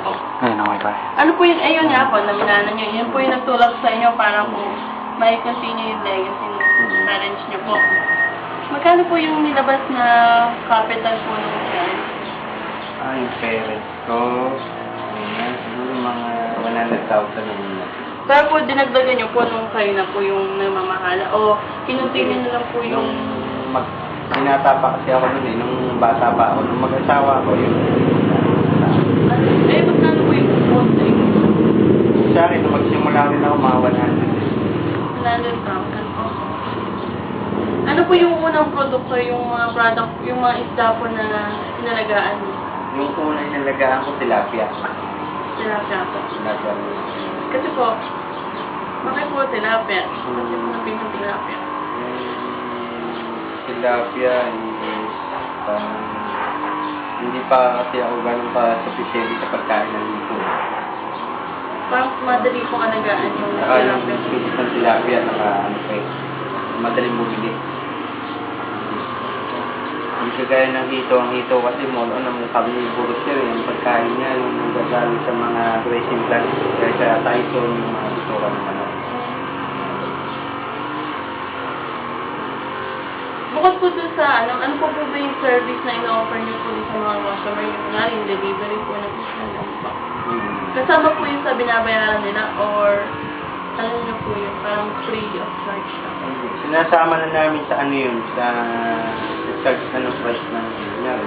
po. Ayun, okay pa. Ano po yun, ayun nga po, naminana nyo. Yun po yung nagtulak sa inyo para po may continue yung legacy ng parents nyo po. Magkano po yung nilabas na capital po ng child? Yung parents ko, ayan, siguro mga 100,000 na muna. Pero po, dinagdagan nyo po nung kayo na po yung namamahala o kinuntingin nyo lang po yung... Binata pa kasi ako nun nung bata pa ako, nung mag-asawa ako, yung magkano po yung upon sa inyo? sa akin, nung magsimula rin ako, mga 100,000 po. Ano po yung unang produkto, yung mga product, yung mga isda po na inalagaan niyo? 100. Yung una inalagaan ko, tilapia. Tilapia po. Tilapia. Kasi po, bakit po tilapia? Kasi po napin yung tilapia. Tilapia is hindi pa kasi ako ganun pa sufficient sa pagkain ng hipon. Parang madali po alagaan yung Saka yung tilapia. species ng tilapia, madaling bumili. Hindi kagaya ng hito. Ang hito kasi mo, carnivorous siya yung pagkain niya, yung nagagali sa mga grazing plants. Kaya sa Tyson, yung mga bituka ng manok. Bukod po dun sa, ano po ba yung service na ino-offer niyo po sa mga customer yung kunwari, yung delivery po ng isang po? Kasama po yung sa binabayaran nila or ano nyo po yun, parang free of charge na po? Sinasama na namin sa ano yun, sa charge na ng price ng na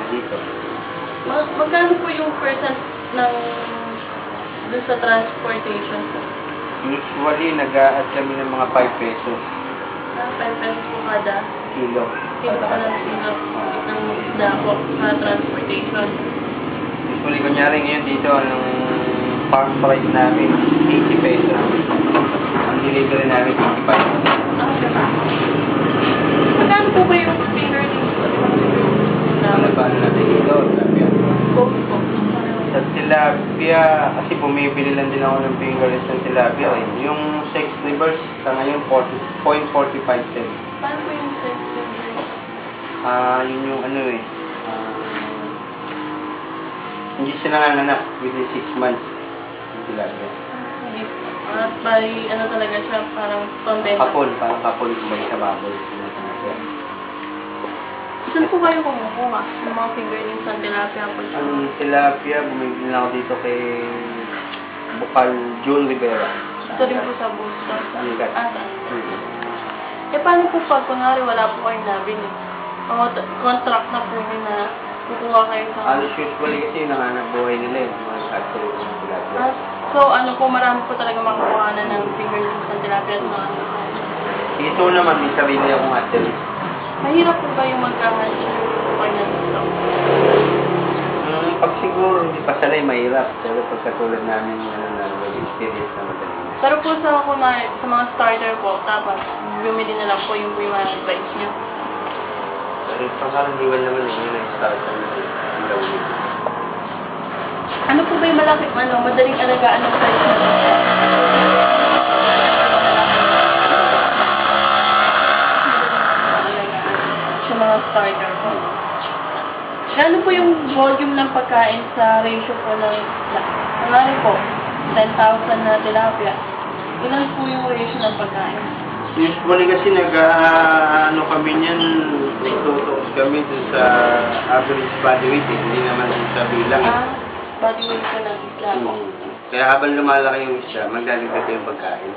dito. Magkano po yung percent ng dun sa transportation po? Usually, nag-a-add kami ng mga 5 pesos 5 pesos po kada kilo. kilo pa ng isda po sa transportation. Usually, kunyari ngayon dito, anong farm price namin, 80 pesos. Ang delivery namin, 85. Magkano po ba yung fingerlings po? Ano ba natin dito? Tilapia. Both po. Sa tilapia, kasi bumibili lang din ako ng fingerless ng tilapia. Yung 6 rivers, sa ngayon, 0.45 cents. Paano po yung sex fingerlings? Yun yung ano hindi siya nanganganak within 6 months yung tilapia. Hindi po. At bali, ano talaga siya, parang pambenta. Parang kapol kumbaga sa baboy. Saan po kayo kumukuha ng mga fingerlings ng tilapia po? Ang tilapia, bumibili na ako dito kay Bukal June Rivera. Ito rin po sa Busta. Aligat. Paano po pag kunwari wala po kayong nabili? O contract na po yun na kukuha kayo sa... Usually kasi yung nanganap buhay nila mga factory ng tilapia. So ano po, marami po talaga makukuha na ng fingerlings ng tilapia at mga... Dito naman, may sarili akong hatchery. Mahirap po ba yung magkahansin yung pag-nagsasaw? Pag siguro hindi pa sanay, mahirap. Pero pag katulad namin experience na madali na. Pero po sa mga starter po, tapos bumili na lang po yung mga advice niyo. Pero pangkaraniwan naman yun ay start na gawin. Ano po ba yung madaling alagaan ng size na sa mga starter po? Ano po yung volume ng pagkain sa ratio po ng nangyari po, 10,000 na tilapia. Ilan po yung ratio ng pagkain? Usually kasi kami niyan, nagtutuos kami dun sa average body weight, hindi naman dun sa bilang. Body weight po ng isla po. Kaya habang lumalaki yung isda, magdadagdag yung pagkain.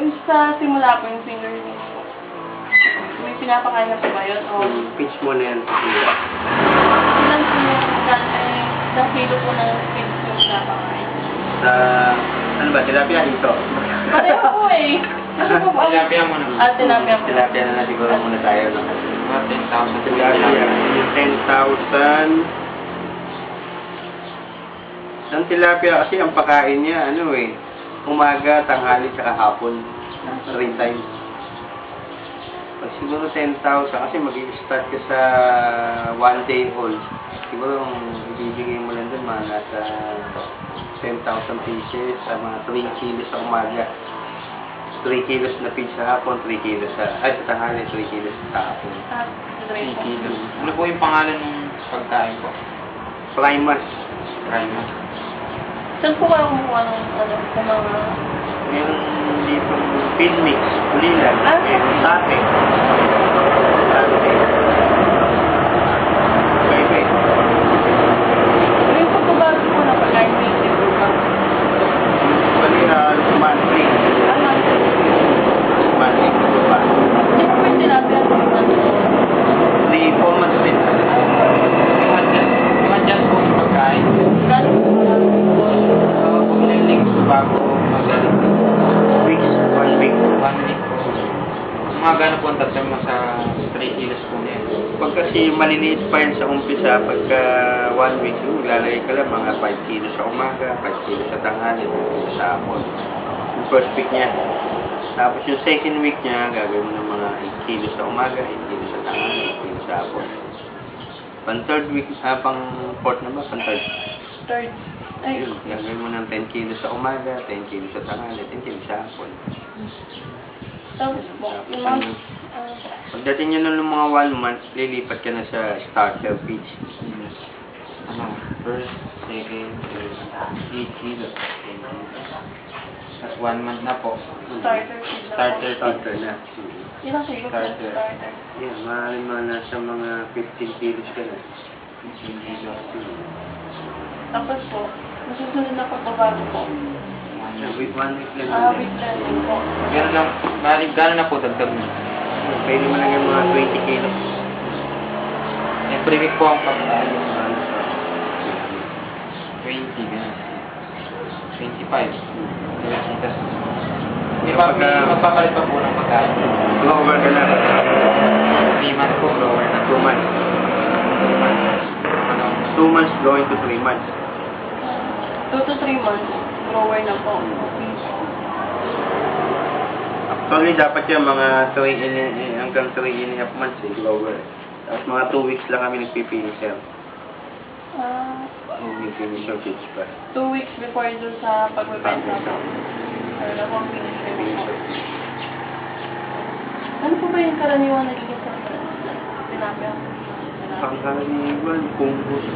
Yung sa simula po yung fingerlings po, may pinapakain na po ba yun? O Pitch mo na yan sa sila. ilan po yung isang kilo po ng feed yung pinapakain? Sa, ano ba, tilapia ito? Pareho po eh. Ano po ba? Tilapia mo naman. Tilapia po. Tilapia na natin siguro muna tayo. No? 10,000 Tilapia, yung 10,000. Ang tilapia kasi ang pakain niya, umaga, tanghali, saka hapon. 3 times. Pag siguro 10,000, kasi mag-i-start ka sa 1 day old. Siguro ibibigay mo lang doon mga nasa 10,000 pieces sa mga 3 kilos sa umaga. 3 kilos na feed sa hapon, 3 kilos sa tanghali, 3 kilos sa hapon. 3 kilos. Ano po yung pangalan ng pagkain po? Primus. Try mo. Saan po kayo kumukuha ng ano, ng mga... Meron dito pin mix, ulilan, Ah, meron sate. Bye-bye. Yung pagbabago po na pag-arming po ba? Kanina, monthly. Ano? Monthly ko ba? Hindi po pwede tilapia po ano? 3-4 months din. Iwan po yung pagkain. Gano'n po po? Kung links bago magaling. Weeks, 1 week. 1 week po. Mga gano'n po ang tatay mo sa 3 kilos po niya. Pag kasi maliliit pa yan sa umpisa, pagka 1 week, lalagay ka lang mga 5 kilos sa umaga, 5 kilos sa tanghali, sa hapon. Yung first week niya. Tapos yung second week niya, gagawin mo ng mga 8 kilos sa umaga, 8 kilos sa tanghali, 8 kilos sa hapon. Pang third week, pang fourth naman, pang third. Third. Ay, Yun, gagawin mo ng 10 kilos sa umaga, 10 kilos sa tanghali, 10 kilos sa hapon. tapos po, yung mga... Pagdating nyo ng mga 1 month, lilipat ka na sa starter pitch. Ano, first, second, third, 8 kilos. At 1 month na po. Starter. Starter na. Ilang kilo po Starter. starter? Yan, maaaring mga nasa mga 15 kilos ka na. 15 kilos. Tapos po, masusunod na pagbabago po. With 1 week lang. Week learning po. Gano'n lang, gano'n na po dagdag mo. Pwede mo lang yung mga 20 kilos. Every week po ang pagkain. 20, gano'n. 25. Di ba, may magpapalit pa po ng pagkain? Lower ka na. 3 months po, lower na. 2 months. Ano, 2 months going to 3 months. 2 to 3 months, grower na po. Actually, dapat yan mga 3 hanggang 3.5 months lower. Tapos mga 2 weeks lang kami nagpipinisel. 2 weeks finisher pitch pa. 2 weeks before dun sa pagbebenta po. Ano po ang finish review po. Ano po ba yung karaniwang nagiging sa tilapia? Pangkaraniwan, kumbus.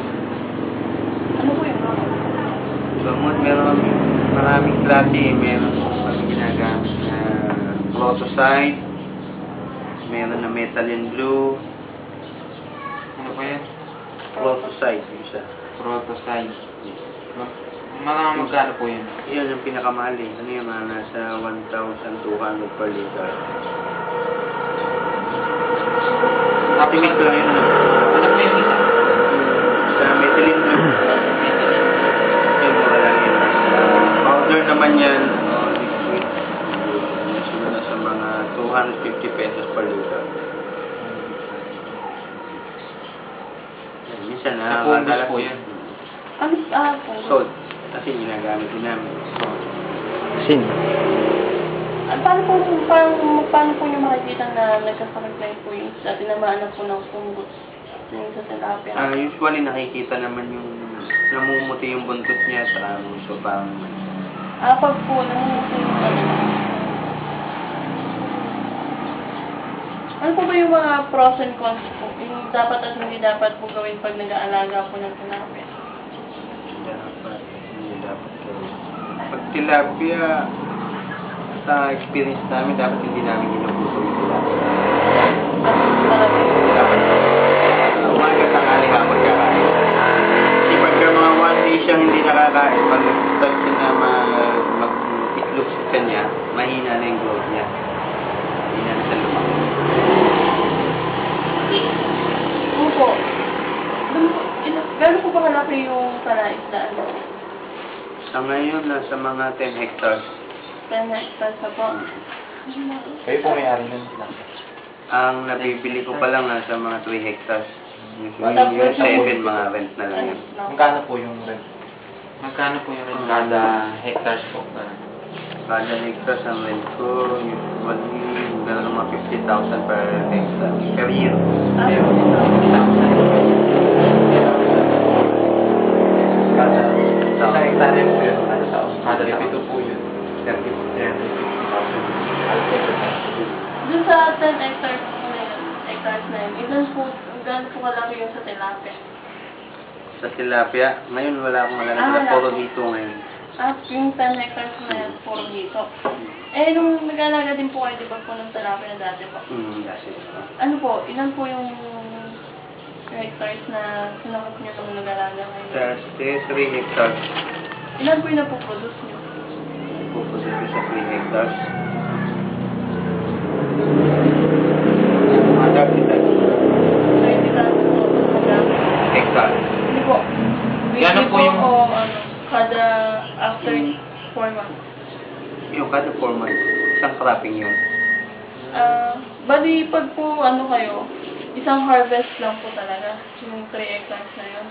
Ano po yung gamot? Gamot, meron maraming klase. Meron kami ginagamit na Protoside. Meron na Methylene Blue. ano po yan? Protoside, isa. Protoside. Mga magkano po yun? Yan yung pinakamahal eh. Ano yung mga nasa 1,200 per liter. Estimate ko lang yun. Ano po yung isa? Sa Methylene Blue. Yung mura lang yun. Powder naman yan. Liquid. Sunod na sa mga 250 pesos per liter. Yan, minsan Napungus po yan. Ano po? Salt. Kasi ginagamit din namin. Sin. Paano po yung makikita na nagkasakit po yung sa tinamaan na po ng fungus yung sa tilapia? Usually nakikita naman yung namumuti yung buntot niya sa so parang Pag po, namumuti yung ano po ba yung mga pros and cons po? Yung dapat at hindi dapat po gawin pag nag-aalaga po ng tilapia? hindi dapat gawin. Pag tilapia, sa experience namin, dapat hindi namin ginugutom yung tilapia. Dapat umaga tanghali ka magkakain. Kasi pagka mga 1 day siyang hindi nakakain, pag nag-start siya na mag-itlog sa kanya, mahina na yung growth niya. Mahina na sa lumaki. Opo. Gano'n po ba kalaki yung palaisdaan? Sa ngayon, nasa mga 10 hectares. 10 hectares na po. Kayo po may-ari nun sila. Ang nabibili ko pa lang nasa mga 3 hectares. Tapos Yung yung 7, mga rent na lang yan. Magkano po yung rent? Magkano po yung rent kada hectares po? Kada hectares ang rent ko, usually, meron mga 50,000 per hectare. Per year. Pero, 50,000. Kada sa hectare po yun. Kada taon. Kada taon po yun. 30,000. Dun sa 10 hectares po na yun, hectares na yun, ilan po, gano'n po kalaki yung sa tilapia? Sa tilapia, ngayon wala akong Ah, malalagay. wala Puro po. dito ngayon. Yung 10 hectares na yan, puro dito. Eh, nung nag-alaga din po kayo, di ba po, ng tilapia na dati po? That's it. Ano po, ilan po yung hectares na sinakot niyo nung nag-alaga kayo? Sa 3 hectares. Ilan po yung napoproduce niyo? Pupunta ko sa 3 hectares. Mga 30 tons. 30 tons po. Hectare. Hindi po. Yan Weekly po yung- o ano, kada after 4 months. Yung kada 4 months. Isang cropping yun. Bali, pag po ano kayo, isang harvest lang po talaga. Yung 3 hectares na yun.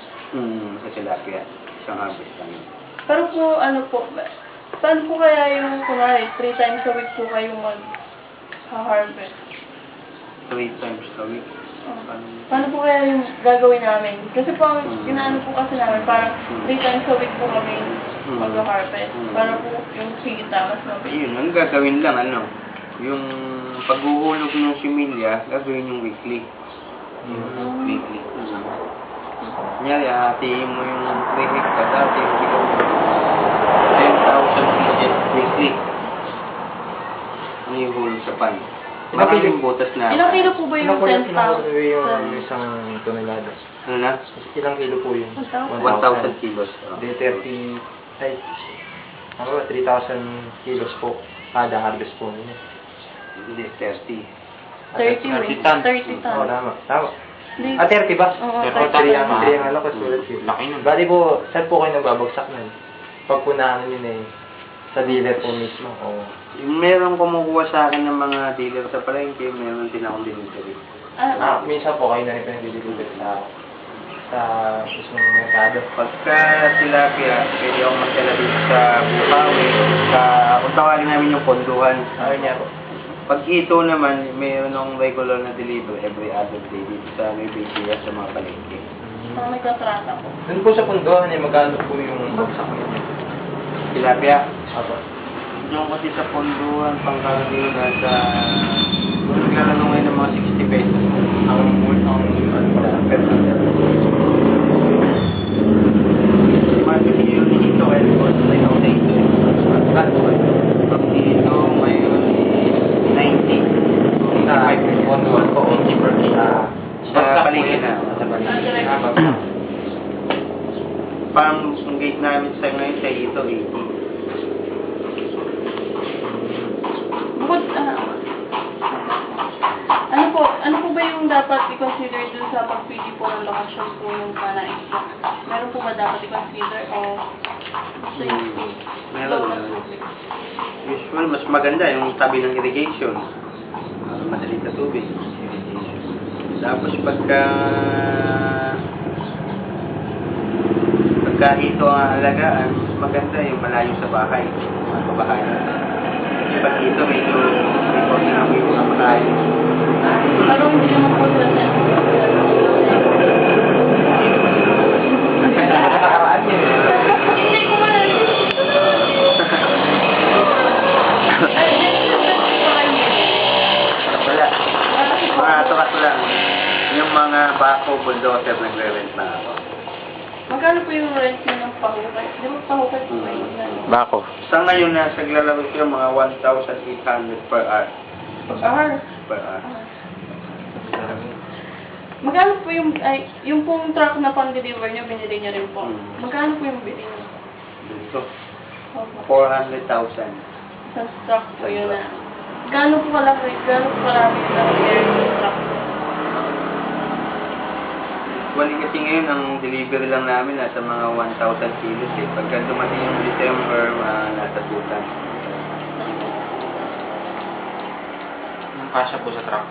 Sa tilapia. Isang harvest lang yun. Pero po, ano po, paano po kaya yung, kunwari, 3 times a week po kayo mag-harvest? 3 times a week. Paano po kaya yung gagawin namin? Kasi po, ang inaano po kasi namin, parang 3 times a week po kami mag-harvest. Para po yung kita, mas mabilis. Ayun, ang gagawin lang, ano, yung paghuhulog ng similya, gagawin yung weekly. Weekly. Kunyari, hatiin mo yung 3 hectares, dati yung 10,000 pieces weekly. Ano yung hulog sa pan? Maraming butas na. Ilang kilo po ba yung 10,000? yung isang tonelada? Ano na? Ilang kilo po yun? 1,000 kilos. Di 30, ay, ano ba, 3,000 kilos po kada harvest po ninyo. Hindi, 30. 30 tons. 30 Oo, tons. tama. Di- 30 ba? Oo, 30 30 yan. tama. 3 ang alam ko, sulat yun. Laki nun. Bali po, saan po kayo nagbabagsak nun? Pag po na ano yun eh, sa dealer po mismo. O, Meron kumukuha sa akin ng mga dealer sa palengke, meron din akong delivery. minsan po kayo na rin pinag-deliver sa mismong merkado. Pagka tilapia, pwede akong magdala dito sa Bukawi, sa kung tawagin namin yung ponduhan. Ayun niya po. Pag ito naman, mayroon akong regular na delivery every other day dito sa Nueva Ecija sa mga palengke. Parang may kontrata po. Doon po sa pundohan eh, magkano po yung bagsak ninyo? Tilapia, Apo. yung kasi sa ponduhan, pangkaraniwan nasa, kung naglalaro ngayon ng mga 60 pesos. Ang ano pala, per meter. Mga kasiyo dito, kaya ko sa ito sa ito. Pag dito, ngayon is 90. Sa pundohan po, 80 per kilo. Sa paligid na. Sa paligid. Pang gate namin sa ngayon sa ito, 80. Bukod, ano po ba yung dapat i-consider dun sa pagpili po ng lokasyon po ng panain po? Meron po ba dapat i-consider o gusto yung Meron. flow ng tubig? Usual, mas maganda yung tabi ng irrigation. Madali sa tubig. Irrigation. Tapos pagka ito ang alagaan, mas maganda yung malayo sa bahay. Mga kabahay. Pag ito, medyo may mga makain. Pero hindi naman po sila sa Nakakaraan yun eh. Hindi ko man. Wala. Mga tukas lang. Yung mga bako, bulldozer, nagre-rent na ako. Magkano po yung rent nyo ng pahukay? Di ba pahukay po ba yun? Bako. Sa ngayon, nasa naglalaro siya mga 1,800 per hour. Pag-hour. Per hour. Magkano po yung, yung pong truck na pang-deliver nyo, binili nyo rin po. Magkano po yung bili nyo? Dito. Opo. 400,000. Isang truck po yun na. Gano'n po kalaki, gano'n po karami yung air yung truck po? Wali kasi ngayon, ang delivery lang namin nasa mga 1,000 kilos eh. Pagka dumating yung December, nasa 2 tons. Ang kasya po sa truck.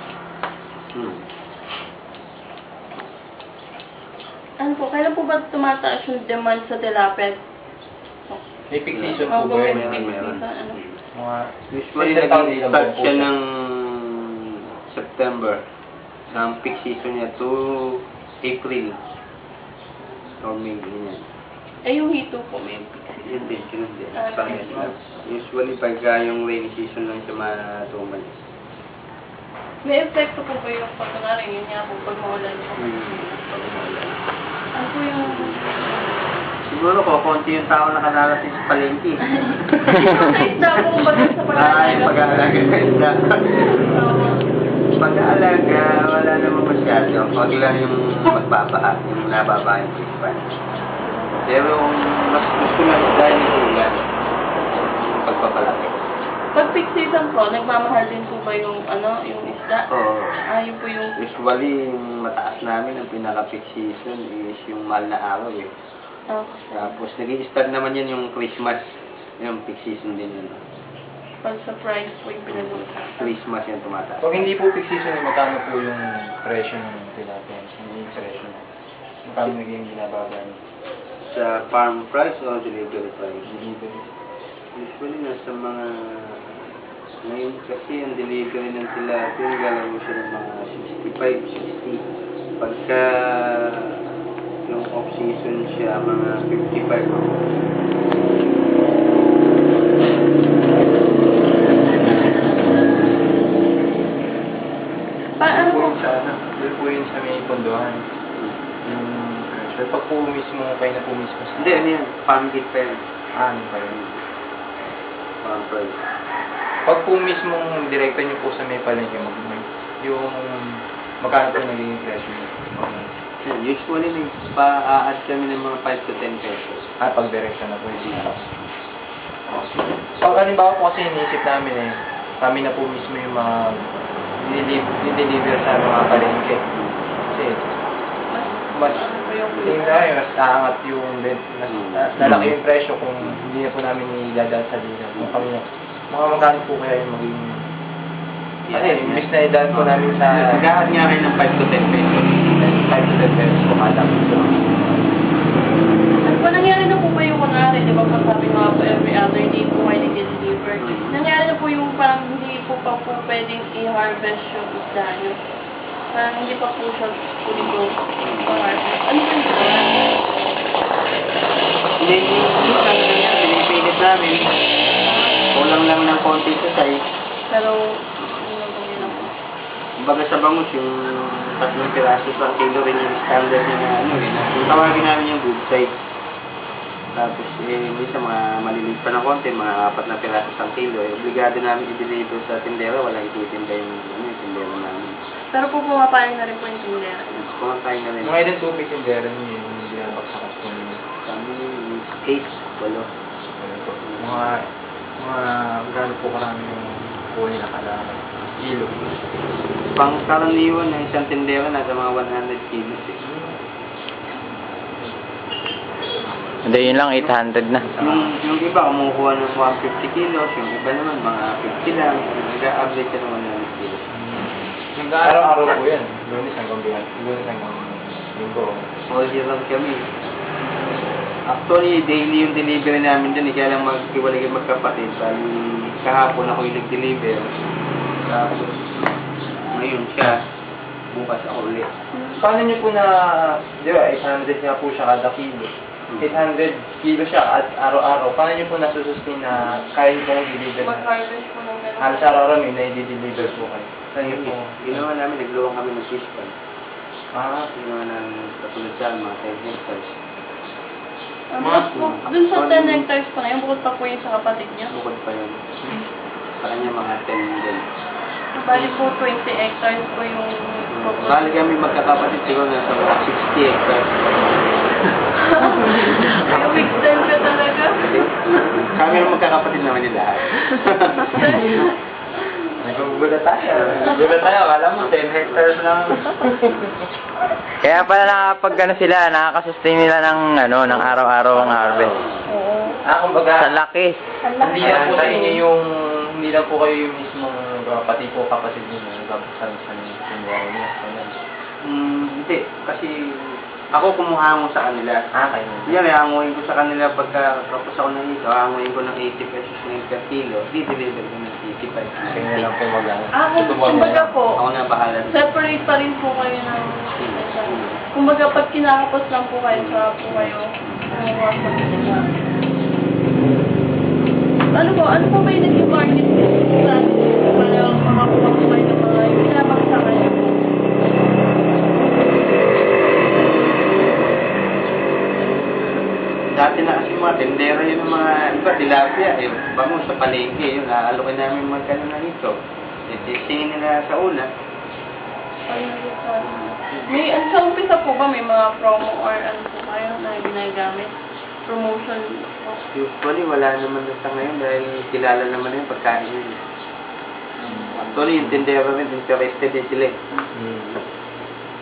Ano po, kailan po ba tumataas yung demand sa tilapia? May peak season po ba yun? Meron. Ano? Mga Usually, Isang taon din nag-start lang po siya siya. ng September. Ang peak season niya to April. Or May, ganyan. Eh, yung hito po, may Yun din, yun din. Ah, Pangit lang. Usually, pagka yung rainy season lang siya matumalis. May epekto po ba yung pagkangaring yun nga po pag maulan po? Pag umulan. Ano po yung Siguro ko, konti yung tao nakalalating sa palengke. Sa isda po ba sa Ay, pag-aalaga? pag-aalaga na isda. Oo. Pag-aalaga, wala naman masyado. Huwag lang yung magbabaha, yung nababaha yung fish. Pero mas gusto lang dahil yung ulan. Yung pagpapalaki. Pag peak season po, nagmamahal din po ba yung, yung isda? Oo. Yun po yung... Usually, yung mataas namin, ang pinaka-peak season is yung mahal na araw eh. Tapos, nag-i-start naman yan yung Christmas. Yung peak season din yun. Pag surprise po yung pinag-uusapan. Christmas yan tumataas. Pag hindi po peak season, magkano po yung presyo ng tilapia? Hindi yung presyo. Magkano naging binababa niyo? Sa farm price o delivery price? Delivery. Usually, nasa mga... Ngayon kasi ang delivery ng tilapia, nagalaw siya ng mga 65, 60. Pagka yung off-season siya, mga 55. Paano po? Doon po yun sa may pondohan. Yung presyo. Pag po mismo, kayo na po mismo. Hindi, ano yan? Farm gate pa yan. Ano pa yun? Farm price. Pag po mismong direkta nyo po sa may palengke, yung magkano po naging presyo nyo? Yan, usually, nagpa-add kami ng mga 5 to 10 pesos. Pag direkta na po yung pag halimbawa po kasi iniisip namin kami na po mismo yung mga deliver sa mga palengke. Kasi, mas tingin tayo, mas aangat yung mas lalaki yung presyo kung hindi na po namin idadaan sa dina. Kung kami na, magkano po kaya yung maging kasi, imbis na idaan po namin sa Nag-add nga kayo ng 5 to 10 pesos. 5 to 10 pesos po kada po. Kung nangyari na po ba yung kunwari, di ba po sabi nga po every other day po kayo nag-deliver. Nangyari na po yung parang hindi po pa po pwedeng i-harvest yung isda nyo. Parang hindi pa po siya fully grown ma-harvest. Ano po yung Hindi, minsan ganyan, pinipilit namin. Kulang lang ng konti sa size. Pero, ano lang po yun ako. Kumbaga sa bangus, yung 3 piraso sa kilo rin yung standard niya na ano rin. Yung tawagin namin yung good size. Tapos, minsan mga maliliit pa ng konti, mga 4 na piraso sa kilo. Obligado namin i-deliver sa tindera, walang ititinda yung tindera namin. Pero po pumapayag na rin po yung tindera. Kumakain na rin. Mga ilan po may tindera nyo yung binabagsakas po ninyo? Kami, 8, walo. Mga gano'n po karami yung kunin na kada kilo. Pang karaniwan ng isang tindera, nasa mga 100 kilos eh. Hindi, yun lang, 800 na. Yung iba, kumukuha ng 150 kilos, yung iba naman, mga 50 lang. Nag-average ka naman ng kilos. Araw-araw po yan. Lunes hanggang linggo. All year round kami. Actually, daily yung delivery namin dyan, kaya lang magkiwalay kayo magkapatid. Bali, kahapon ako yung nag-deliver. Tapos, ngayon siya, bukas ako ulit. Paano nyo po na, di ba, 800 nga po siya kada kilo. 800 kilo siya at araw-araw. Paano nyo po nasusustain na kaya nyo pong i-deliver na? Mag-harvest po ng gano'n. Halos araw-araw may na-i-deliver po kayo. Ngayon po, ginawa namin, nagluwang kami ng fish pan. Ginawa namin katulad sa mga 10 hectares. Dun sa 10 hectares po na yun, bukod pa po yung sa kapatid niya. Bukod pa yun. Sa kanya mga 10 din. Bali po 20 hectares po yung... Bali kami magkakapatid siguro nasa mga 60 hectares. Yung extend ka talaga. Kami yung magkakapatid naman yung lahat. Nagugula tayo. Nagugula tayo. Alam mo, 10 hectares lang. Kaya pala nakakasustain nila ng araw-araw ang harvest. Oo. Kumbaga, Sa laki. hindi lang po sa inyo yung, hindi lang po kayo yung mismong pati po kapatid nyo nagbabuksan sa tindera niya. Hindi. Kasi ako kumuhango sa kanila. Kayo. Yan, hanguin ko sa kanila pagka tapos ako ng ito, hanguin ko ng 80 pesos ngayon per kilo, di-deliver ko ng 85. Kayo na lang po mag-ano. Kumbaga po, Ako na bahala. separate pa rin po kayo ng... Kumbaga, pag kinakapos lang po kayo, sa po kayo, kumuha sa kanila. Ano po ba yung naging market sa mga kumakuha ng mga yung pinapaksakan niyo po? Dati na kasi mga tendera yun ng mga iba, tilapia. Eh, bango sa palengke yun. Aalokin namin magkano na ito. Singin nila sa una. May, sa umpisa po ba may mga promo or ano po kayo na ginagamit? Promotion po? Usually, wala naman na sa ngayon dahil kilala naman na yung pagkain yun. Actually, yung tendera rin, interested din sila.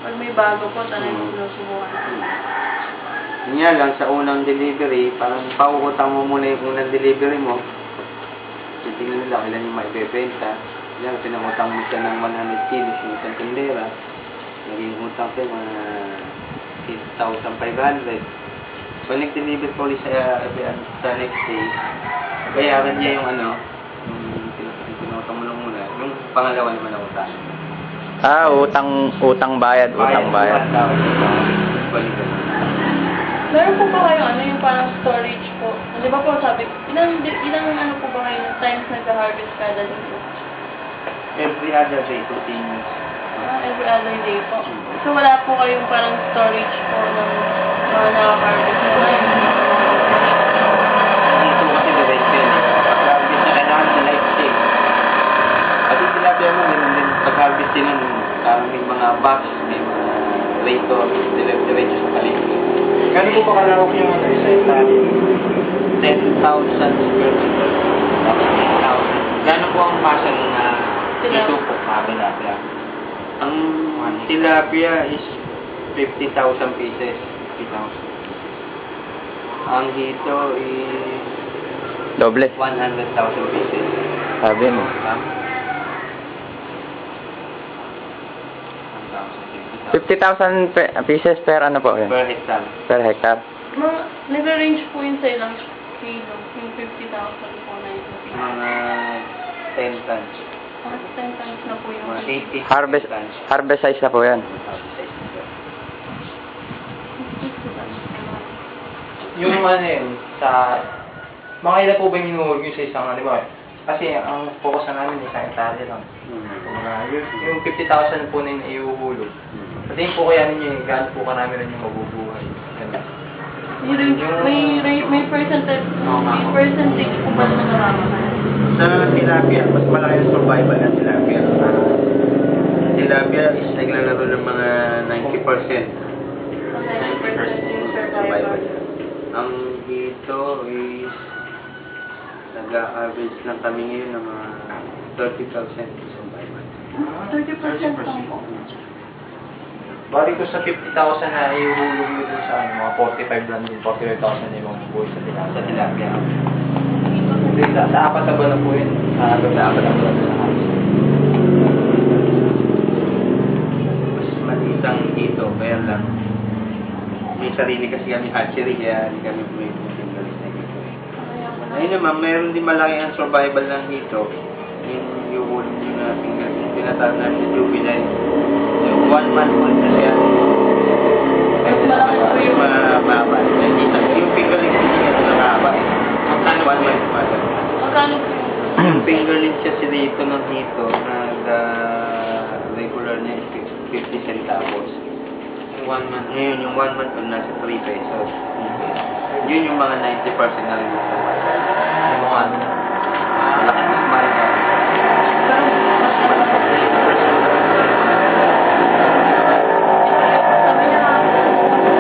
Pag may bago po, talagang sinusubukan. Yun nga lang, sa unang delivery, parang paukutang mo muna yung unang delivery mo. Titingnan nila kailan yung maibebenta. Yan, pinangutang mo siya ng 100 kilos yung isang tendera. Naging utang siya mga 8,500. Pag nag-deliver ko ulit sa next day, bayaran niya yung ano, yung pinutang mo lang muna. Yung pangalawa naman na utang. Utang bayad. Balikan. Meron po ba kayo ano yung parang storage po? Di ba po sabi, ilang ano po ba kayo ng times nag-harvest kada linggo? Every other day, 2 things. Every other day po. So wala po kayong parang storage po ng mga na-harvest na kayo? Dito kasi direct yun. Pag-harvest na kailangan sa life stage. At yung tilapia mo, ganun din. Pag-harvest din nun, parang may mga box, may mga rate diretso sa palengke. Gano'n po ba kalawak yung ano, isa hektarya? 10,000 square meter. Tapos 10,000. Gano'n po ang masa ng dito po, mga tilapia? Ang tilapia is 50,000 pieces. 50,000. Ang hito is Doble. 100,000 pieces. Sabi mo. 50,000 pieces per ano po yun? Per hectare. Per hectare. Mga, nag-range po yun sa ilang kilo, yung 50,000 po na yun. Mga 10 tons. Mga 10 times na po yung Mga 80 Harvest tons. harvest size na po yan. Yung ano yun, sa... Mga ilan po ba yung hinuhulog yung sa isang ano ba? Kasi ang focus na namin isang hektarya lang. Yung 50,000 po na yung iuhulog. Pati po kaya ninyo yung gaano po karami rin yung mabubuhay. Ganun. May percentage po ba na namamahal? Sa tilapia, mas malaki ang survival ng tilapia. Tilapia is naglalaro ng mga 90%. 90% yung survival. Ang dito is nag-average lang kami ngayon ng mga 30% survival. 30% lang po. Bali ko sa 50,000 na iuhulog mo dun sa ano, mga 45 lang din, 45,000 na yung mabubuhay sa tilapia. Hindi, sa apat na ba na po yun? Sa apat na ba na halos? Mas malitang dito, kaya lang. May sarili kasi kami hatchery, kaya hindi kami may fingerless na dito. Ayun naman, mayroon din malaki ang survival ng dito. Yung hulog nyo na fingerless, tinatawag namin na juvenile. Yung 1 month old na siya. Mas malaki po yung... Mababa. Yung fingerless niya nakahaba. Magkano 1 month mother? Magkano po Yung fingerless siya si dito ng dito, regular niya 50 centavos. 1 month. Ngayon, yung 1 month old nasa 3 pesos. Yun yung mga 90% na rin gusto. Yung mga ano. Malaki mas mahal na. Sabi niya nga po,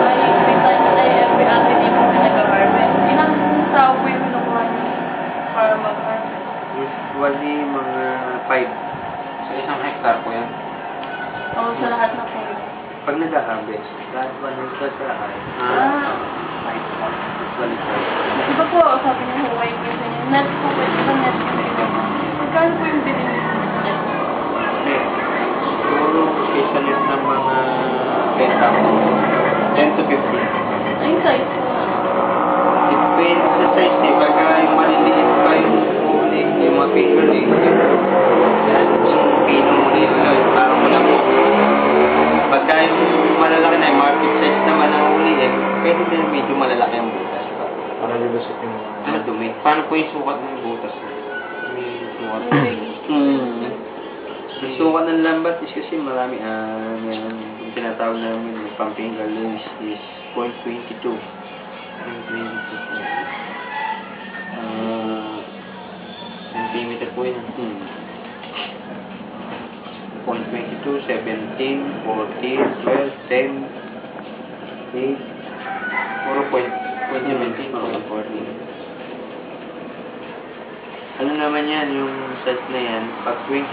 ay 3 times ay every other day po nag-harvest. Ilang tao po yung kinukuha niyo para mag-harvest? Usually, mga 5. Sa isang hectare po yan. O sa lahat na po yun. Pag nag-harvest, lahat 1 hectare sa lahat. Usually 5. Di ba po, sabi niya Huawei kasi net po ba? Di ba net yung kinuha? Magkano po yung bilhin niyo sa net? Siguro, specialist ng mga 10 to 15. Ay, size po. Depende sa size eh. Pagka yung maliliit pa yung huli, yung mga fingerling, yan, yung pinuli yun, parang mo lang mo. Pagka yung malalaki na, yung market size naman ang huli eh, pwede din medyo malalaki ang butas. Para lilusot yung mga... Ano dumi? Paano po yung sukat ng butas? May sukat. Yung sukat ng lambat is kasi marami. Yung tinatawag namin, yung pang fingerlings is 0.22. Centimeter po yun. 0.22, 17, 14, 12, 10, 8, puro 0.17, 0.14. Ano naman yan, yung size na yan, pag 20